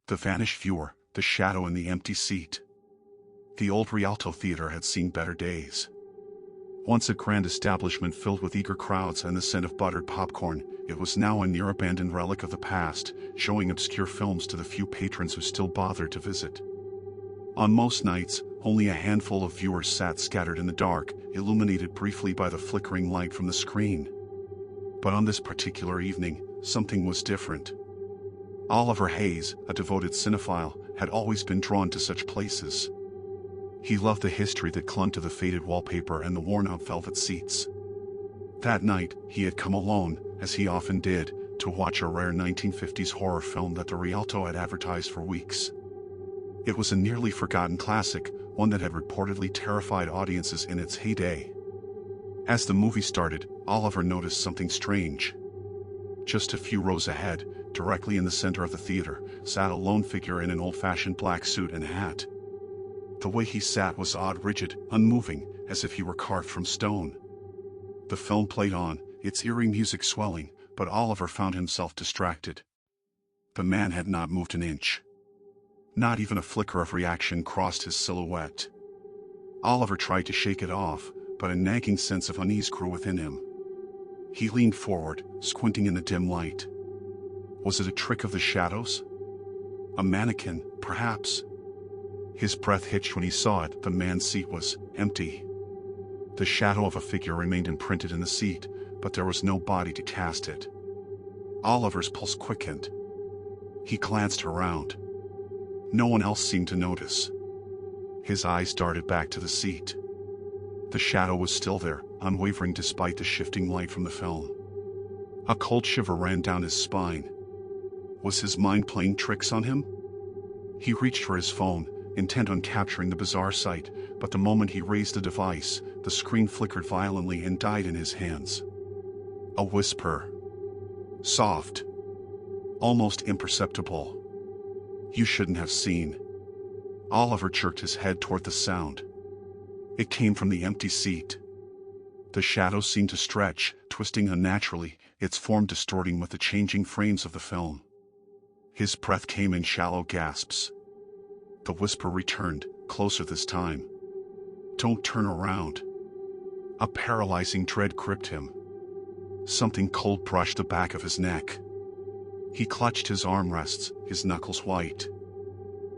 The vanished viewer, the shadow in the empty seat. The old Rialto Theater had seen better days. Once a grand establishment filled with eager crowds and the scent of buttered popcorn, it was now a near-abandoned relic of the past, showing obscure films to the few patrons who still bothered to visit. On most nights, only a handful of viewers sat scattered in the dark, illuminated briefly by the flickering light from the screen. But on this particular evening, something was different. Oliver Hayes, a devoted cinephile, had always been drawn to such places. He loved the history that clung to the faded wallpaper and the worn-out velvet seats. That night, he had come alone, as he often did, to watch a rare 1950s horror film that the Rialto had advertised for weeks. It was a nearly forgotten classic, one that had reportedly terrified audiences in its heyday. As the movie started, Oliver noticed something strange. Just a few rows ahead, directly in the center of the theater, sat a lone figure in an old-fashioned black suit and hat. The way he sat was odd, rigid, unmoving, as if he were carved from stone. The film played on, its eerie music swelling, but Oliver found himself distracted. The man had not moved an inch. Not even a flicker of reaction crossed his silhouette. Oliver tried to shake it off, but a nagging sense of unease grew within him. He leaned forward, squinting in the dim light. Was it a trick of the shadows? A mannequin, perhaps? His breath hitched when he saw it. The man's seat was empty. The shadow of a figure remained imprinted in the seat, but there was no body to cast it. Oliver's pulse quickened. He glanced around. No one else seemed to notice. His eyes darted back to the seat. The shadow was still there, unwavering despite the shifting light from the film. A cold shiver ran down his spine. Was his mind playing tricks on him? He reached for his phone, intent on capturing the bizarre sight, but the moment he raised the device, the screen flickered violently and died in his hands. A whisper. Soft. Almost imperceptible. You shouldn't have seen. Oliver jerked his head toward the sound. It came from the empty seat. The shadow seemed to stretch, twisting unnaturally, its form distorting with the changing frames of the film. His breath came in shallow gasps. The whisper returned, closer this time. Don't turn around. A paralyzing dread gripped him. Something cold brushed the back of his neck. He clutched his armrests, his knuckles white.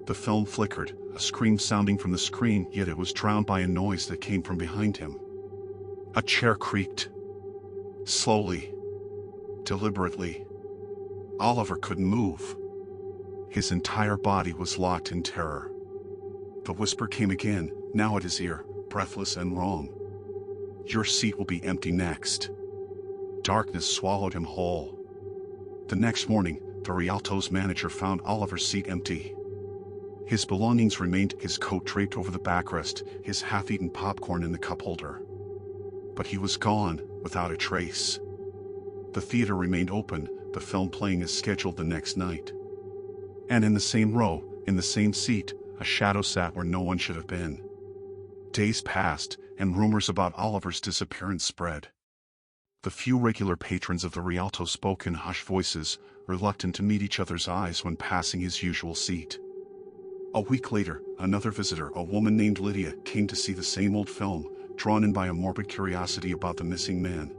The film flickered, a scream sounding from the screen, yet it was drowned by a noise that came from behind him. A chair creaked. Slowly. Deliberately. Oliver couldn't move. His entire body was locked in terror. The whisper came again, now at his ear, breathless and wrong. Your seat will be empty next. Darkness swallowed him whole. The next morning, the Rialto's manager found Oliver's seat empty. His belongings remained, his coat draped over the backrest, his half-eaten popcorn in the cup holder. But he was gone, without a trace. The theater remained open, the film playing as scheduled the next night. And in the same row, in the same seat, a shadow sat where no one should have been. Days passed, and rumors about Oliver's disappearance spread. The few regular patrons of the Rialto spoke in hushed voices, reluctant to meet each other's eyes when passing his usual seat. A week later, another visitor, a woman named Lydia, came to see the same old film, drawn in by a morbid curiosity about the missing man.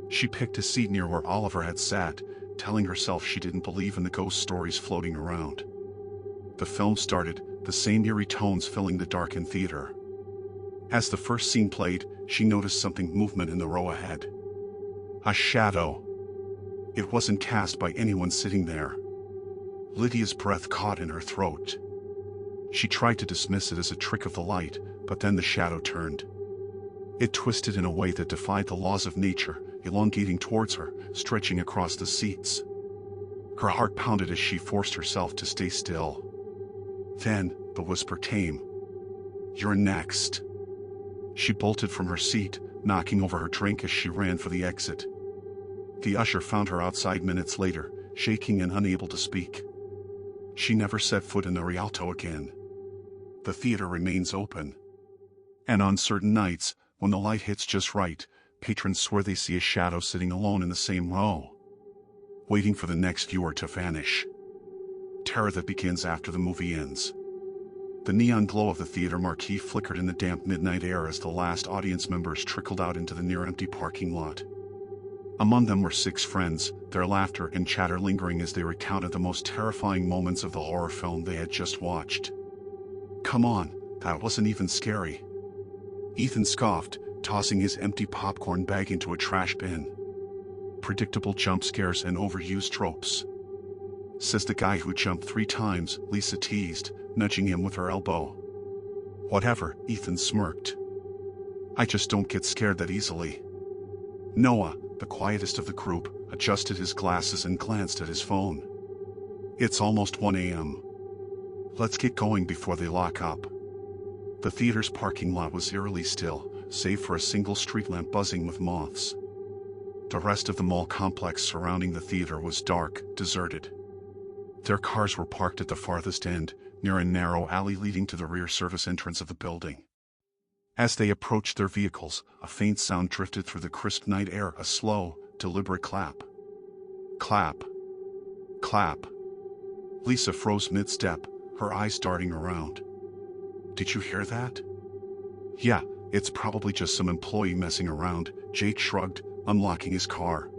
She picked a seat near where Oliver had sat, telling herself she didn't believe in the ghost stories floating around. The film started, the same eerie tones filling the darkened theater. As the first scene played, she noticed something movement in the row ahead. A shadow. It wasn't cast by anyone sitting there. Lydia's breath caught in her throat. She tried to dismiss it as a trick of the light, but then the shadow turned. It twisted in a way that defied the laws of nature, elongating towards her, stretching across the seats. Her heart pounded as she forced herself to stay still. Then, the whisper came. You're next. She bolted from her seat, knocking over her drink as she ran for the exit. The usher found her outside minutes later, shaking and unable to speak. She never set foot in the Rialto again. The theater remains open. And on certain nights, when the light hits just right, patrons swear they see a shadow sitting alone in the same row, waiting for the next viewer to vanish. terror that begins after the movie ends. The neon glow of the theater marquee flickered in the damp midnight air as the last audience members trickled out into the near-empty parking lot. Among them were 6 friends, their laughter and chatter lingering as they recounted the most terrifying moments of the horror film they had just watched. "Come on, that wasn't even scary," Ethan scoffed, tossing his empty popcorn bag into a trash bin. "Predictable jump scares and overused tropes," says the guy who jumped 3 times, Lisa teased, nudging him with her elbow. "Whatever," Ethan smirked. "I just don't get scared that easily." Noah, the quietest of the group, adjusted his glasses and glanced at his phone. "It's almost 1 a.m. Let's get going before they lock up." The theater's parking lot was eerily still, save for a single street lamp buzzing with moths. The rest of the mall complex surrounding the theater was dark, deserted. Their cars were parked at the farthest end, near a narrow alley leading to the rear service entrance of the building. As they approached their vehicles, a faint sound drifted through the crisp night air, a slow, deliberate clap. Clap. Clap. Lisa froze mid-step, her eyes darting around. "Did you hear that?" "Yeah, it's probably just some employee messing around," Jake shrugged, unlocking his car.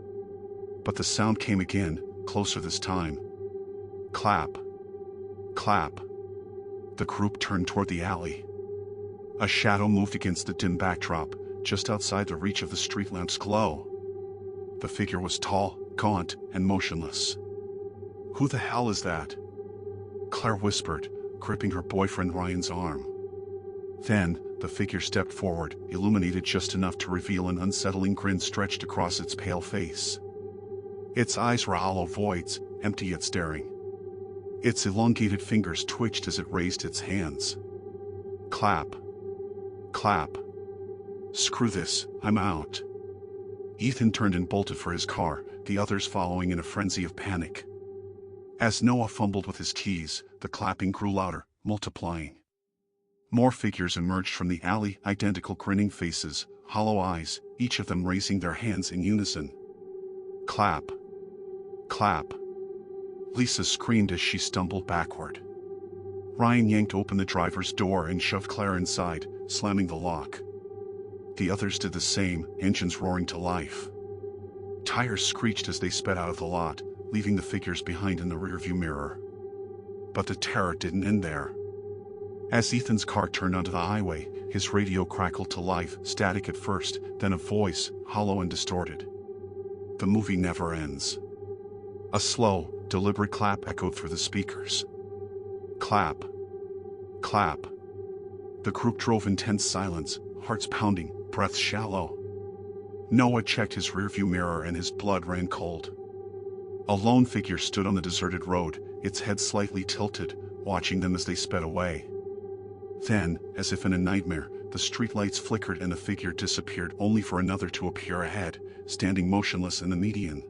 But the sound came again, closer this time. Clap. Clap. The group turned toward the alley. A shadow moved against the dim backdrop, just outside the reach of the street lamp's glow. The figure was tall, gaunt, and motionless. "Who the hell is that?" Claire whispered, gripping her boyfriend Ryan's arm. Then, the figure stepped forward, illuminated just enough to reveal an unsettling grin stretched across its pale face. Its eyes were hollow voids, empty yet staring. Its elongated fingers twitched as it raised its hands. Clap. Clap. "Screw this, I'm out." Ethan turned and bolted for his car, the others following in a frenzy of panic. As Noah fumbled with his keys, the clapping grew louder, multiplying. More figures emerged from the alley, identical grinning faces, hollow eyes, each of them raising their hands in unison. Clap. Clap. Lisa screamed as she stumbled backward. Ryan yanked open the driver's door and shoved Claire inside, slamming the lock. The others did the same, engines roaring to life. Tires screeched as they sped out of the lot, leaving the figures behind in the rearview mirror. But the terror didn't end there. As Ethan's car turned onto the highway, his radio crackled to life, static at first, then a voice, hollow and distorted. "The movie never ends." A slow, deliberate clap echoed through the speakers. Clap. Clap. The group drove in tense silence, hearts pounding, breaths shallow. Noah checked his rearview mirror and his blood ran cold. A lone figure stood on the deserted road, its head slightly tilted, watching them as they sped away. Then, as if in a nightmare, the streetlights flickered and the figure disappeared, only for another to appear ahead, standing motionless in the median.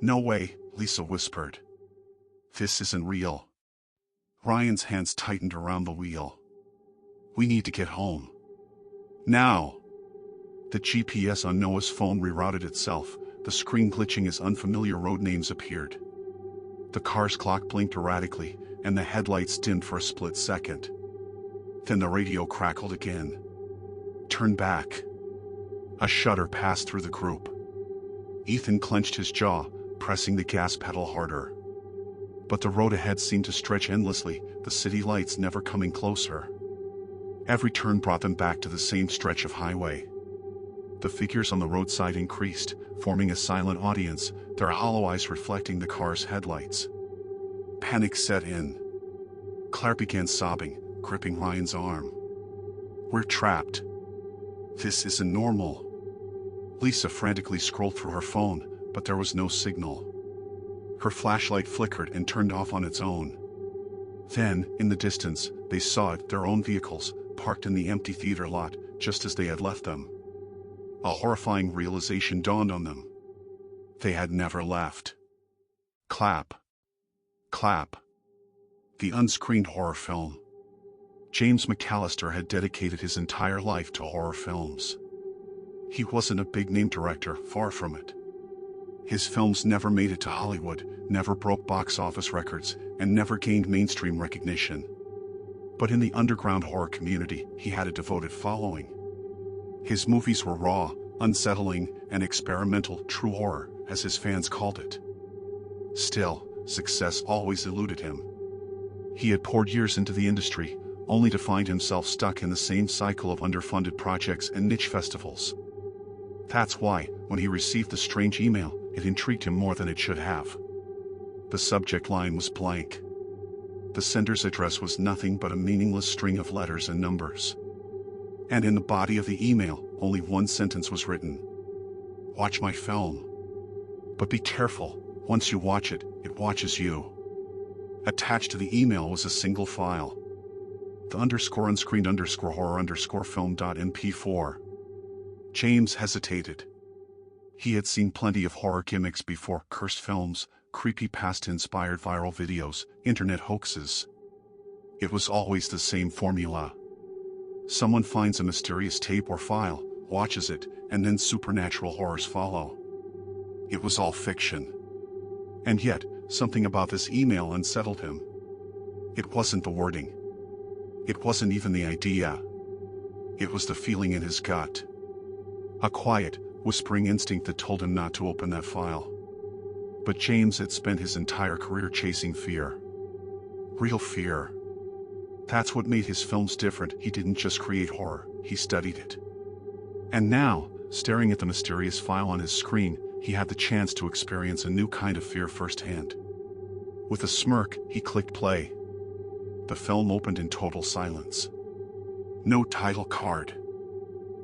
"No way," Lisa whispered. "This isn't real." Ryan's hands tightened around the wheel. "We need to get home. Now." The GPS on Noah's phone rerouted itself, the screen glitching as unfamiliar road names appeared. The car's clock blinked erratically, and the headlights dimmed for a split second. Then the radio crackled again. "Turn back." A shudder passed through the group. Ethan clenched his jaw, pressing the gas pedal harder. But the road ahead seemed to stretch endlessly, the city lights never coming closer. Every turn brought them back to the same stretch of highway. The figures on the roadside increased, forming a silent audience, their hollow eyes reflecting the car's headlights. Panic set in. Claire began sobbing, gripping Ryan's arm. "We're trapped. This isn't normal." Lisa frantically scrolled through her phone, but there was no signal. Her flashlight flickered and turned off on its own. Then, in the distance, they saw it, their own vehicles, parked in the empty theater lot, just as they had left them. A horrifying realization dawned on them. They had never left. Clap. Clap. The unscreened horror film. James McAllister had dedicated his entire life to horror films. He wasn't a big-name director, far from it. His films never made it to Hollywood, never broke box office records, and never gained mainstream recognition. But in the underground horror community, he had a devoted following. His movies were raw, unsettling, and experimental, true horror, as his fans called it. Still, success always eluded him. He had poured years into the industry, only to find himself stuck in the same cycle of underfunded projects and niche festivals. That's why, when he received the strange email, it intrigued him more than it should have. The subject line was blank. The sender's address was nothing but a meaningless string of letters and numbers. And in the body of the email, only one sentence was written. "Watch my film. But be careful, once you watch it, it watches you." Attached to the email was a single file. The _unscreened_horror_film.mp4. James hesitated. He had seen plenty of horror gimmicks before: cursed films, creepypasta-inspired viral videos, internet hoaxes. It was always the same formula. Someone finds a mysterious tape or file, watches it, and then supernatural horrors follow. It was all fiction. And yet, something about this email unsettled him. It wasn't the wording. It wasn't even the idea. It was the feeling in his gut. A quiet, whispering instinct that told him not to open that file. But James had spent his entire career chasing fear. Real fear. That's what made his films different. He didn't just create horror, he studied it. And now, staring at the mysterious file on his screen, he had the chance to experience a new kind of fear firsthand. With a smirk, he clicked play. The film opened in total silence. No title card.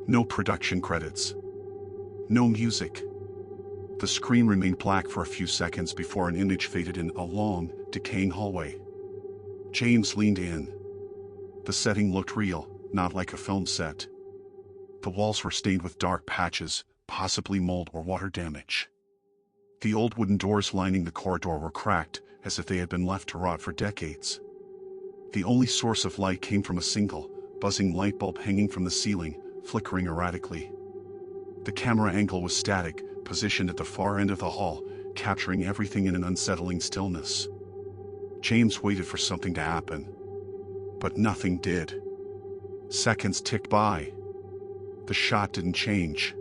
No production credits. No music. The screen remained black for a few seconds before an image faded in a long, decaying hallway. James leaned in. The setting looked real, not like a film set. The walls were stained with dark patches, possibly mold or water damage. The old wooden doors lining the corridor were cracked, as if they had been left to rot for decades. The only source of light came from a single, buzzing light bulb hanging from the ceiling, flickering erratically. The camera angle was static, positioned at the far end of the hall, capturing everything in an unsettling stillness. James waited for something to happen. But nothing did. Seconds ticked by. The shot didn't change.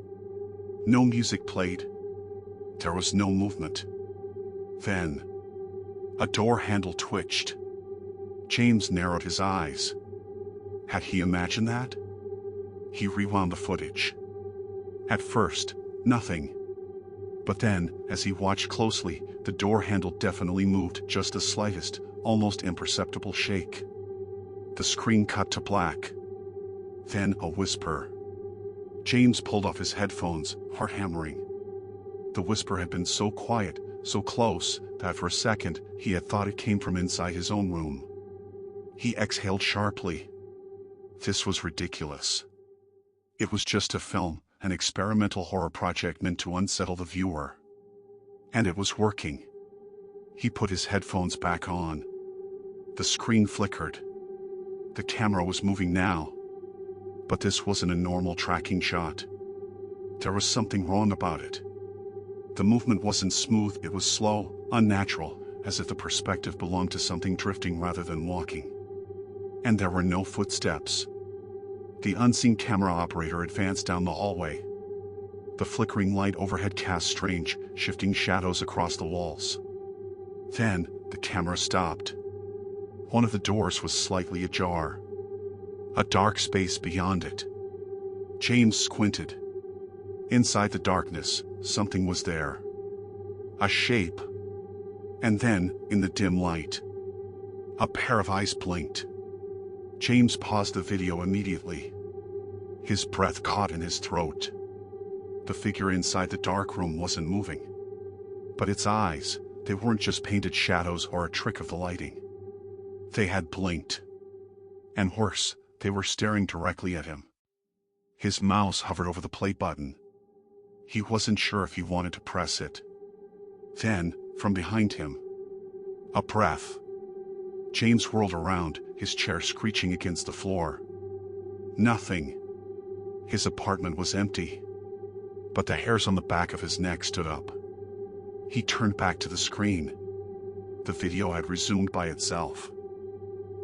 No music played. There was no movement. Then, a door handle twitched. James narrowed his eyes. Had he imagined that? He rewound the footage. At first, nothing. But then, as he watched closely, the door handle definitely moved, just the slightest, almost imperceptible shake. The screen cut to black. Then a whisper. James pulled off his headphones, heart hammering. The whisper had been so quiet, so close, that for a second, he had thought it came from inside his own room. He exhaled sharply. This was ridiculous. It was just a film, an experimental horror project meant to unsettle the viewer. And it was working. He put his headphones back on. The screen flickered. The camera was moving now. But this wasn't a normal tracking shot. There was something wrong about it. The movement wasn't smooth, it was slow, unnatural, as if the perspective belonged to something drifting rather than walking. And there were no footsteps. The unseen camera operator advanced down the hallway. The flickering light overhead cast strange, shifting shadows across the walls. Then, the camera stopped. One of the doors was slightly ajar. A dark space beyond it. James squinted. Inside the darkness, something was there. A shape. And then, in the dim light, a pair of eyes blinked. James paused the video immediately. His breath caught in his throat. The figure inside the dark room wasn't moving. But its eyes, they weren't just painted shadows or a trick of the lighting. They had blinked. And worse, they were staring directly at him. His mouse hovered over the play button. He wasn't sure if he wanted to press it. Then, from behind him, a breath. James whirled around, his chair screeching against the floor. Nothing. His apartment was empty. But the hairs on the back of his neck stood up. He turned back to the screen. The video had resumed by itself.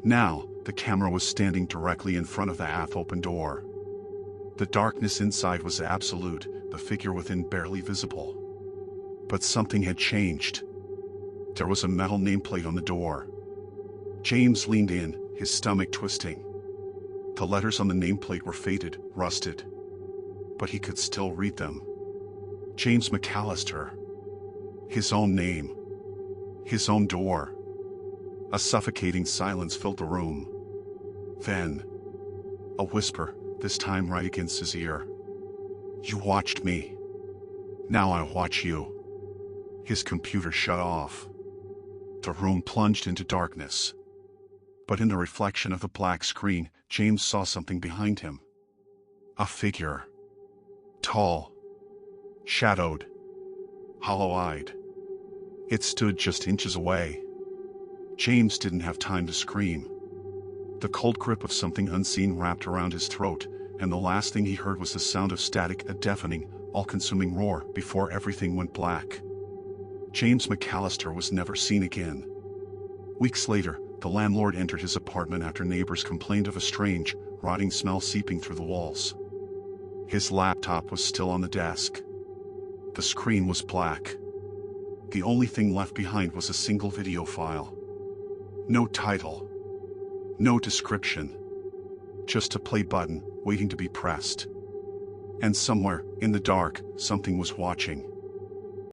Now, the camera was standing directly in front of the half-open door. The darkness inside was absolute, the figure within barely visible. But something had changed. There was a metal nameplate on the door. James leaned in, his stomach twisting. The letters on the nameplate were faded, rusted. But he could still read them. James McAllister. His own name. His own door. A suffocating silence filled the room. Then, a whisper, this time right against his ear. You watched me. Now I watch you. His computer shut off. The room plunged into darkness. But in the reflection of the black screen, James saw something behind him. A figure. Tall. Shadowed. Hollow-eyed. It stood just inches away. James didn't have time to scream. The cold grip of something unseen wrapped around his throat, and the last thing he heard was the sound of static, a deafening, all-consuming roar before everything went black. James McAllister was never seen again. Weeks later, the landlord entered his apartment after neighbors complained of a strange, rotting smell seeping through the walls. His laptop was still on the desk. The screen was black. The only thing left behind was a single video file. No title. No description. Just a play button, waiting to be pressed. And somewhere, in the dark, something was watching.